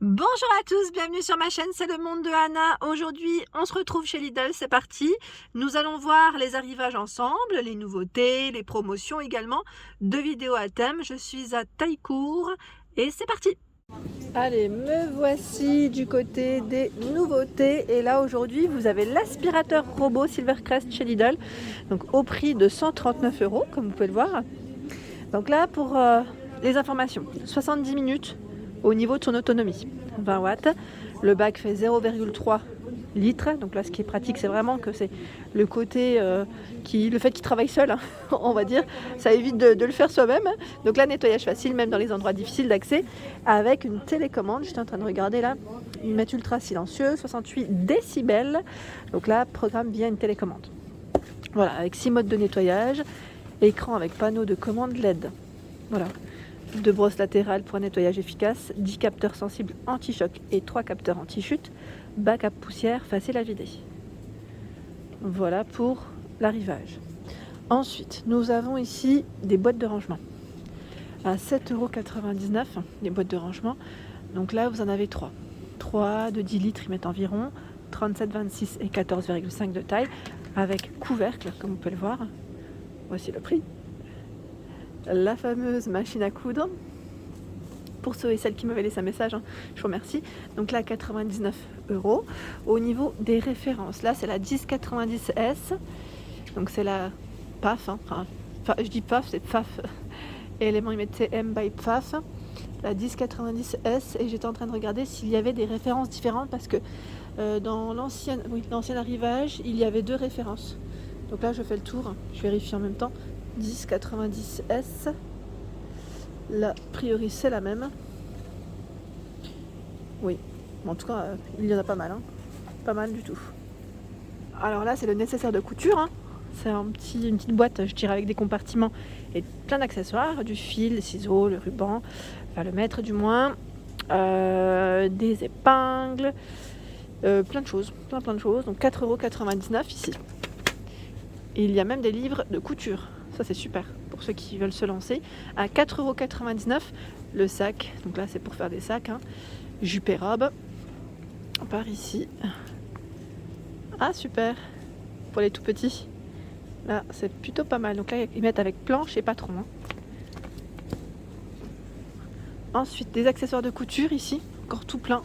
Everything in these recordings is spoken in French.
Bonjour à tous, bienvenue sur ma chaîne, c'est le monde de Anna. Aujourd'hui, on se retrouve chez Lidl, c'est parti. Nous allons voir les arrivages ensemble, les nouveautés, les promotions également. Deux vidéos à thème, je suis à Taillecourt et c'est parti. Allez, me voici du côté des nouveautés. Et là, aujourd'hui, vous avez l'aspirateur robot Silvercrest chez Lidl. Donc au prix de 139 €, comme vous pouvez le voir. Donc là, pour les informations, 70 minutes au niveau de son autonomie, 20 watts. Le bac fait 0,3 litres. Donc là, ce qui est pratique, c'est vraiment que c'est le côté le fait qu'il travaille seul, hein, on va dire. Ça évite de le faire soi-même. Donc là, nettoyage facile, même dans les endroits difficiles d'accès, avec une télécommande. J'étais en train de regarder là, une mètre ultra silencieux, 68 décibels. Donc là, programme via une télécommande. Voilà, avec 6 modes de nettoyage, écran avec panneau de commande LED. Voilà. 2 brosses latérales pour un nettoyage efficace, 10 capteurs sensibles anti-choc et 3 capteurs anti-chute, bac à poussière facile à vider. Voilà pour l'arrivage. Ensuite, nous avons ici des boîtes de rangement. À 7,99 €, les boîtes de rangement. Donc là, vous en avez 3. 3 de 10 litres, ils mettent environ 37,26 et 14,5 de taille, avec couvercle, comme vous pouvez le voir. Voici le prix. La fameuse machine à coudre. Pour ceux et celles qui m'avaient laissé un message, hein, je vous remercie. Donc là, 99 €. Au niveau des références, là, c'est la 1090S. Donc c'est la PAF. Hein. Enfin, je dis PAF, c'est PFAF. Élément, ils mettaient M by PFAF. La 1090S. Et j'étais en train de regarder s'il y avait des références différentes parce que dans l'ancien arrivage, il y avait 2 références. Donc là, je fais le tour. Je vérifie en même temps. 1090S. La priori, c'est la même. Oui. En tout cas, il y en a pas mal. Hein. Pas mal du tout. Alors là, c'est le nécessaire de couture. Hein. C'est une petite boîte, je dirais, avec des compartiments et plein d'accessoires. Du fil, des ciseaux, le ruban. Enfin, le mètre du moins. Des épingles. Plein de choses. Plein de choses. Donc 4,99 € ici. Et il y a même des livres de couture. Ça, c'est super pour ceux qui veulent se lancer. À 4,99 €, le sac. Donc là, c'est pour faire des sacs. Hein. Jupe et robe. Par ici. Ah, super. Pour les tout petits. Là, c'est plutôt pas mal. Donc là, ils mettent avec planche et patron. Hein. Ensuite, des accessoires de couture ici. Encore tout plein.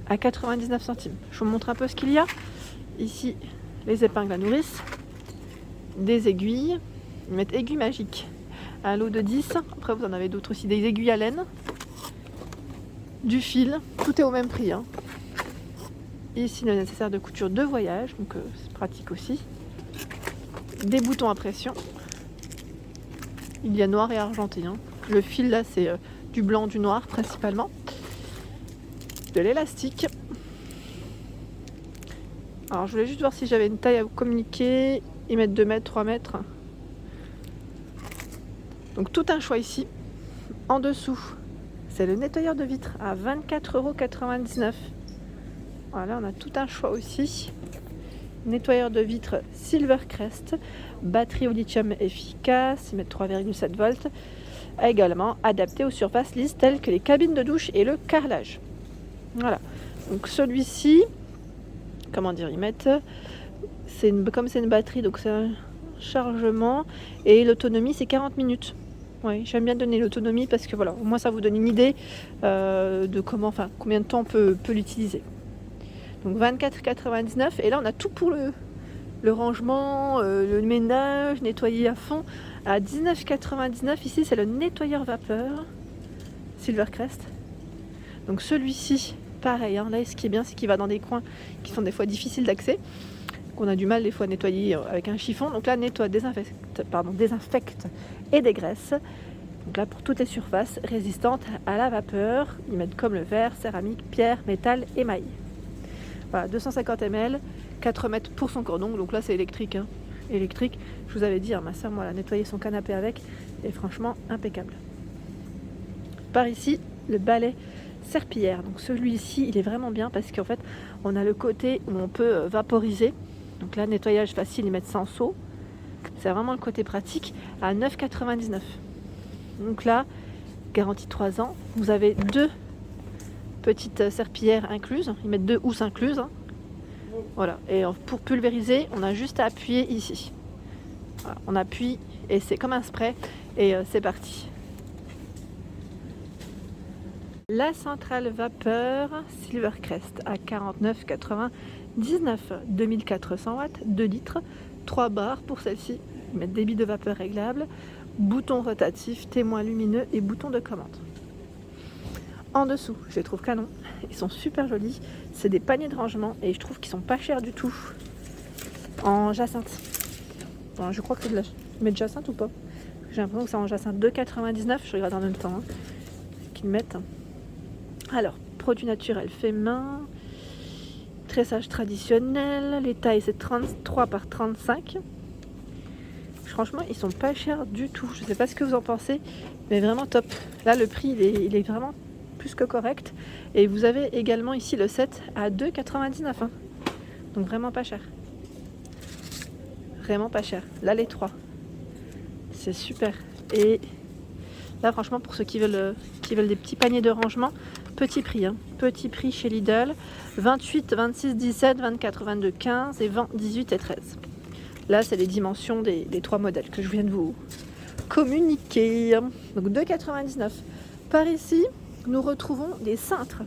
À 99 centimes. Je vous montre un peu ce qu'il y a. Ici, les épingles à nourrice. Des aiguilles. Ils mettent aiguilles magiques. Un lot de 10. Après, vous en avez d'autres aussi. Des aiguilles à laine. Du fil. Tout est au même prix. Hein. Ici, le nécessaire de couture de voyage. Donc, c'est pratique aussi. Des boutons à pression. Il y a noir et argenté. Hein. Le fil, là, c'est du blanc, du noir, principalement. De l'élastique. Alors, je voulais juste voir si j'avais une taille à vous communiquer. Ils mettent 2 mètres, 3 mètres. Donc tout un choix ici. En dessous, c'est le nettoyeur de vitres à 24,99 €. Voilà, on a tout un choix aussi. Nettoyeur de vitres Silvercrest, batterie au lithium efficace, ils mettent 3,7 volts. Également adapté aux surfaces lisses telles que les cabines de douche et le carrelage. Voilà. Donc celui-ci, comment dire, ils mettent, comme c'est une batterie, donc c'est un chargement et l'autonomie c'est 40 minutes. Oui, j'aime bien donner l'autonomie parce que voilà, au moins ça vous donne une idée de combien de temps on peut l'utiliser. Donc 24,99 € et là on a tout pour le rangement, le ménage, nettoyer à fond. À 19,99 € ici c'est le nettoyeur vapeur Silvercrest. Donc celui-ci, pareil, hein, là ce qui est bien c'est qu'il va dans des coins qui sont des fois difficiles d'accès, qu'on a du mal des fois à nettoyer avec un chiffon. Donc là nettoie, désinfecte et dégraisse. Donc là pour toutes les surfaces résistantes à la vapeur, ils mettent comme le verre, céramique, pierre, métal, émail. Voilà, 250 ml, 4 mètres pour son cordon. Donc là c'est électrique. Hein. Électrique, je vous avais dit, hein, ma soeur, moi, elle a nettoyé son canapé avec, et franchement impeccable. Par ici, le balai serpillière. Donc celui-ci, il est vraiment bien parce qu'en fait, on a le côté où on peut vaporiser. Donc là, nettoyage facile, ils mettent sans seau. C'est vraiment le côté pratique à 9,99 €. Donc là, garantie 3 ans. Vous avez 2 petite serpillière incluse, ils mettent 2 housses incluses. Hein. Voilà, et pour pulvériser, on a juste à appuyer ici. Voilà, on appuie et c'est comme un spray et c'est parti. La centrale vapeur Silvercrest à 49,99, 2400 watts, 2 litres, 3 barres pour celle-ci. Ils mettent débit de vapeur réglable, bouton rotatif, témoin lumineux et bouton de commande. En dessous, je les trouve canons, ils sont super jolis, c'est des paniers de rangement et je trouve qu'ils sont pas chers du tout. En jacinthe. Bon, je crois que c'est de la... Ils mettent jacinthe ou pas? J'ai l'impression que c'est en jacinthe. 2,99, je regarde en même temps hein, qu'ils mettent. Alors, produit naturel fait main, tressage traditionnel, les tailles c'est 33 par 35. Franchement, ils sont pas chers du tout. Je sais pas ce que vous en pensez, mais vraiment top. Là, le prix, il est vraiment plus que correct. Et vous avez également ici le set à 2,99 hein. Donc vraiment pas cher. Vraiment pas cher. Là, les 3. C'est super. Et là, franchement, pour ceux qui veulent des petits paniers de rangement, petit prix. Hein. Petit prix chez Lidl. 28, 26, 17, 24, 22, 15 et 20, 18 et 13. Là, c'est les dimensions des 3 modèles que je viens de vous communiquer. Donc 2,99. Par ici, nous retrouvons des cintres.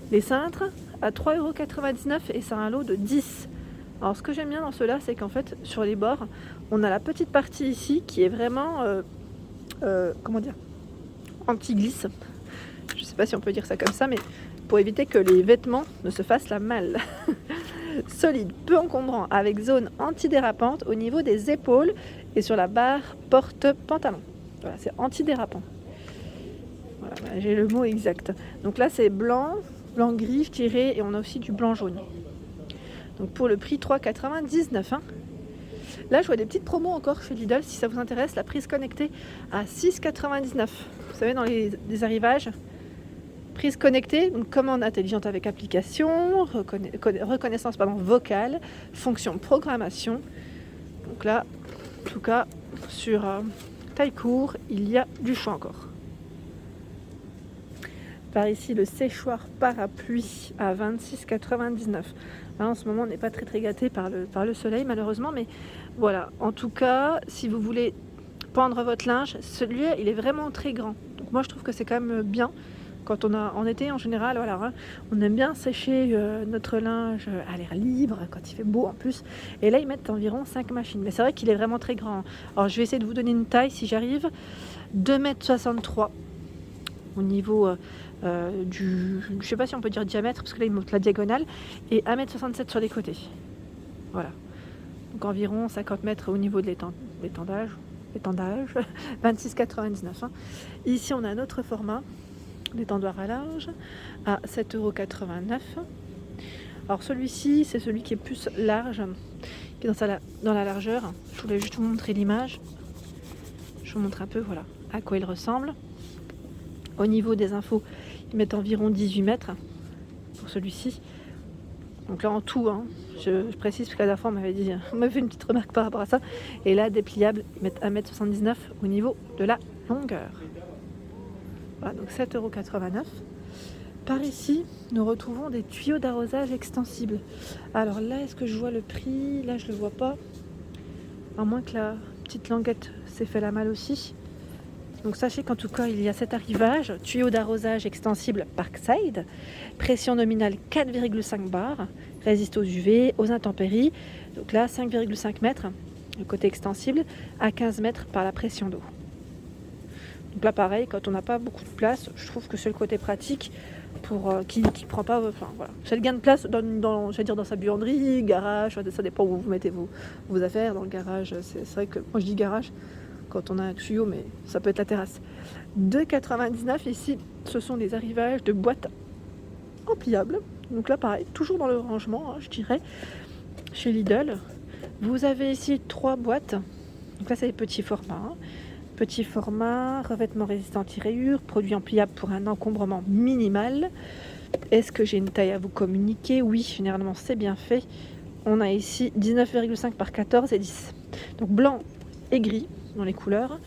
Les cintres à 3,99 € et c'est un lot de 10. Alors ce que j'aime bien dans ceux-là, c'est qu'en fait, sur les bords, on a la petite partie ici qui est vraiment, comment dire, anti-glisse. Je ne sais pas si on peut dire ça comme ça, mais pour éviter que les vêtements ne se fassent la malle. Solide, peu encombrant, avec zone antidérapante au niveau des épaules et sur la barre porte-pantalon. Voilà, c'est antidérapant. Voilà, j'ai le mot exact. Donc là, c'est blanc, blanc-gris, je dirais, et on a aussi du blanc-jaune. Donc pour le prix 3,99 hein. Là, je vois des petites promos encore chez Lidl, si ça vous intéresse. La prise connectée à 6,99. Vous savez, dans les arrivages, prise connectée, donc commande intelligente avec application, reconnaissance vocale, fonction programmation. Donc là, en tout cas, sur taille court, il y a du choix encore. Par ici, le séchoir parapluie à 26,99. Là, en ce moment, on n'est pas très gâté par le soleil, malheureusement. Mais voilà, en tout cas, si vous voulez pendre votre linge, celui-là, il est vraiment très grand. Donc moi, je trouve que c'est quand même bien. Quand on a en été en général, voilà, hein, on aime bien sécher notre linge à l'air libre, quand il fait beau en plus. Et là, ils mettent environ 5 machines. Mais c'est vrai qu'il est vraiment très grand. Alors, je vais essayer de vous donner une taille si j'arrive. 2,63 m au niveau je ne sais pas si on peut dire diamètre, parce que là, ils montent la diagonale. Et 1,67 m sur les côtés. Voilà. Donc, environ 50 mètres au niveau de l'étendage. 26,99 hein. Ici, on a un autre format. L'étendoir à linge à 7,89 €. Alors celui-ci, c'est celui qui est plus large, qui est dans la largeur. Je voulais juste vous montrer l'image. Je vous montre un peu, voilà, à quoi il ressemble. Au niveau des infos, ils mettent environ 18 mètres pour celui-ci. Donc là en tout, hein, je précise parce que la dernière fois on m'avait fait une petite remarque par rapport à ça. Et là, dépliable, ils mettent 1,79 m au niveau de la longueur. Voilà, donc 7,89 €. Par ici, nous retrouvons des tuyaux d'arrosage extensibles. Alors là, est-ce que je vois le prix? Là, je ne le vois pas. À moins que la petite languette s'est fait la malle aussi. Donc sachez qu'en tout cas, il y a cet arrivage. Tuyaux d'arrosage extensible Parkside. Pression nominale 4,5 bars. Résiste aux UV, aux intempéries. Donc là, 5,5 mètres. Le côté extensible à 15 mètres par la pression d'eau. Donc là pareil, quand on n'a pas beaucoup de place, je trouve que c'est le côté pratique pour qui prend pas, enfin voilà, c'est le gain de place dans sa buanderie, garage, ça dépend où vous mettez vos affaires dans le garage. C'est vrai que moi je dis garage quand on a un tuyau, mais ça peut être la terrasse. 2,99 ici, ce sont des arrivages de boîtes en pliable. Donc là pareil, toujours dans le rangement, hein, je dirais, chez Lidl. Vous avez ici 3 boîtes. Donc là c'est les petits formats. Hein. Petit format, revêtement résistant anti-rayures, produit en pliable pour un encombrement minimal. Est-ce que j'ai une taille à vous communiquer? Oui, généralement c'est bien fait. On a ici 19,5 par 14 et 10. Donc blanc et gris dans les couleurs.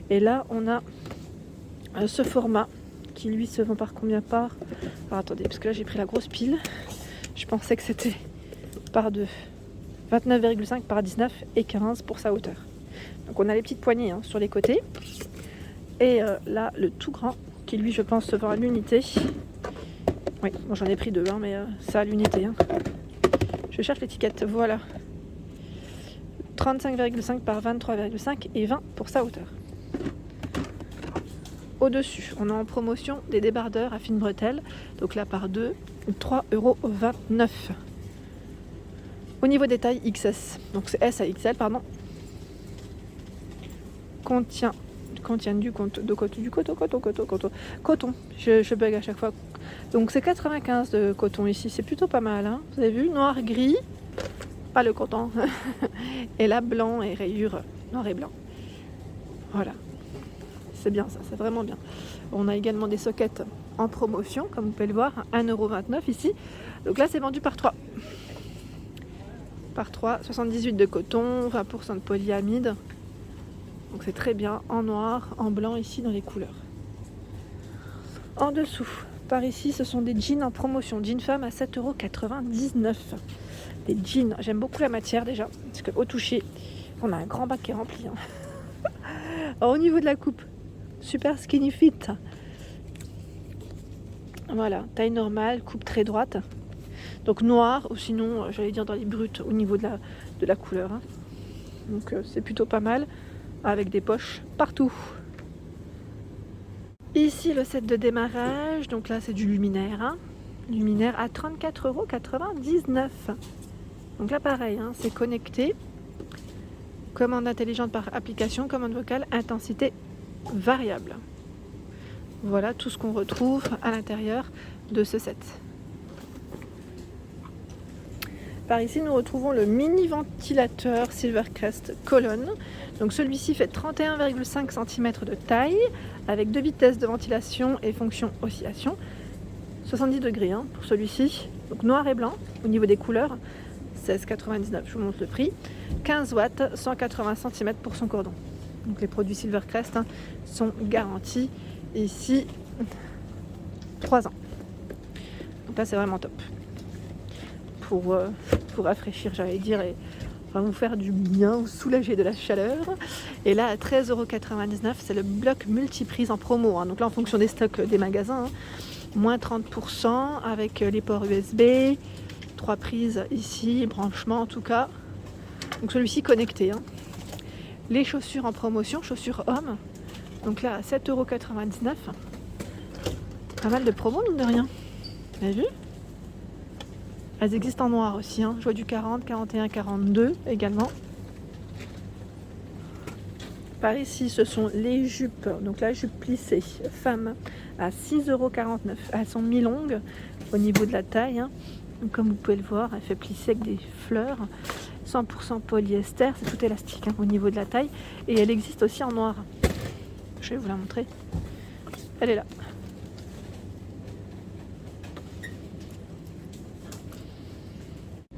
Et là on a ce format qui lui se vend par combien par... Alors attendez, parce que là j'ai pris la grosse pile. Je pensais que c'était par 2. 29,5 par 19 et 15 pour sa hauteur. Donc on a les petites poignées hein, sur les côtés. Et là le tout grand qui lui je pense se vend à l'unité. Oui, bon, j'en ai pris 2 hein, mais ça à l'unité. Hein. Je cherche l'étiquette, voilà. 35,5 par 23,5 et 20 pour sa hauteur. Au-dessus, on a en promotion des débardeurs à fine bretelle. Donc là par 2, 3,29 €. Au niveau des tailles XS, donc c'est S à XL, pardon. Contiennent du coton. Je bug à chaque fois. Donc c'est 95 de coton ici, c'est plutôt pas mal. Hein. Vous avez vu, noir, gris, pas le coton. Et là, blanc et rayures noir et blanc. Voilà. C'est bien ça, c'est vraiment bien. On a également des sockets en promotion, comme vous pouvez le voir, 1,29 € ici. Donc là, c'est vendu par 3. Par 3, 78 de coton, 20% de polyamide. Donc c'est très bien, en noir, en blanc ici dans les couleurs. En dessous, par ici, ce sont des jeans en promotion. Jeans femme à 7,99 €. Des jeans, j'aime beaucoup la matière déjà, parce qu'au toucher, on a un grand bac qui est rempli. Hein. Alors, au niveau de la coupe, super skinny fit. Voilà, taille normale, coupe très droite. Donc noir, ou sinon, j'allais dire dans les brutes, au niveau de la couleur. Hein. Donc c'est plutôt pas mal, avec des poches partout. Ici, le set de démarrage, donc là c'est du luminaire. Hein. Luminaire à 34,99 €. Donc là pareil, hein, c'est connecté. Commande intelligente par application, commande vocale, intensité variable. Voilà tout ce qu'on retrouve à l'intérieur de ce set. Par ici, nous retrouvons le mini ventilateur Silvercrest Colonne. Donc celui-ci fait 31,5 cm de taille, avec 2 vitesses de ventilation et fonction oscillation. 70 degrés hein, pour celui-ci. Donc noir et blanc au niveau des couleurs. 16,99 €, je vous montre le prix. 15 watts, 180 cm pour son cordon. Donc les produits Silvercrest hein, sont garantis ici 3 ans. Donc là c'est vraiment top. Pour rafraîchir, j'allais dire, et vous faire du bien ou soulager de la chaleur. Et là à 13,99 €, c'est le bloc multiprise en promo. Hein. Donc là en fonction des stocks des magasins, hein, moins 30% avec les ports USB, 3 prises ici, branchement en tout cas. Donc celui-ci connecté. Hein. Les chaussures en promotion, chaussures hommes. Donc là à 7,99 €. Pas mal de promos mine de rien. Vous avez vu ? Elles existent en noir aussi, hein. Je vois du 40, 41, 42 également. Par ici, ce sont les jupes. Donc la jupe plissée femme à 6,49 €. Elles sont mi-longues au niveau de la taille. Hein. Donc, comme vous pouvez le voir, elle fait plisser avec des fleurs. 100% polyester, c'est tout élastique hein, au niveau de la taille. Et elle existe aussi en noir. Je vais vous la montrer. Elle est là.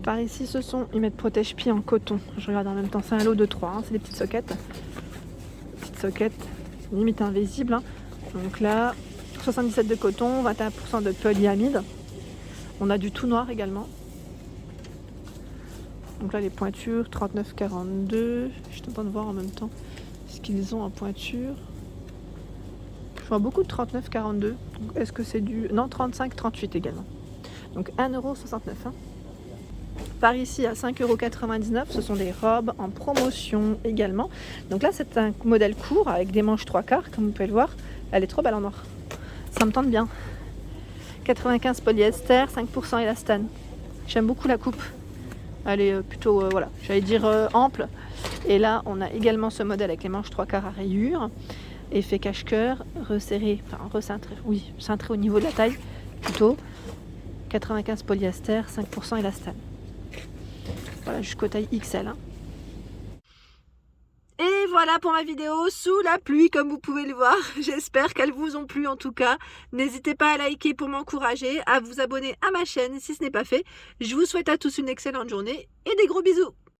Par ici, ce sont, ils mettent protège-pieds en coton. Je regarde en même temps, c'est un lot de 3, hein, c'est des petites soquettes. Petites soquettes, limite invisibles. Hein. Donc là, 77 de coton, 21% de polyamide. On a du tout noir également. Donc là, les pointures, 39,42. Je suis en train de voir en même temps ce qu'ils ont en pointure. Je vois beaucoup de 39,42. Est-ce que c'est du... Non, 35,38 également. Donc 1,69 €. Hein. Par ici à 5,99 €, ce sont des robes en promotion également. Donc là c'est un modèle court avec des manches 3/4 comme vous pouvez le voir. Elle est trop belle en noir. Ça me tente bien. 95 polyester, 5% élastane. J'aime beaucoup la coupe. Elle est plutôt, voilà, j'allais dire ample. Et là on a également ce modèle avec les manches 3/4 à rayures. Effet cache-cœur, resserré, enfin recintré, oui, cintré au niveau de la taille plutôt. 95 polyester, 5% élastane. Voilà, jusqu'au taille XL. Hein. Et voilà pour ma vidéo sous la pluie, comme vous pouvez le voir. J'espère qu'elles vous ont plu en tout cas. N'hésitez pas à liker pour m'encourager, à vous abonner à ma chaîne si ce n'est pas fait. Je vous souhaite à tous une excellente journée et des gros bisous.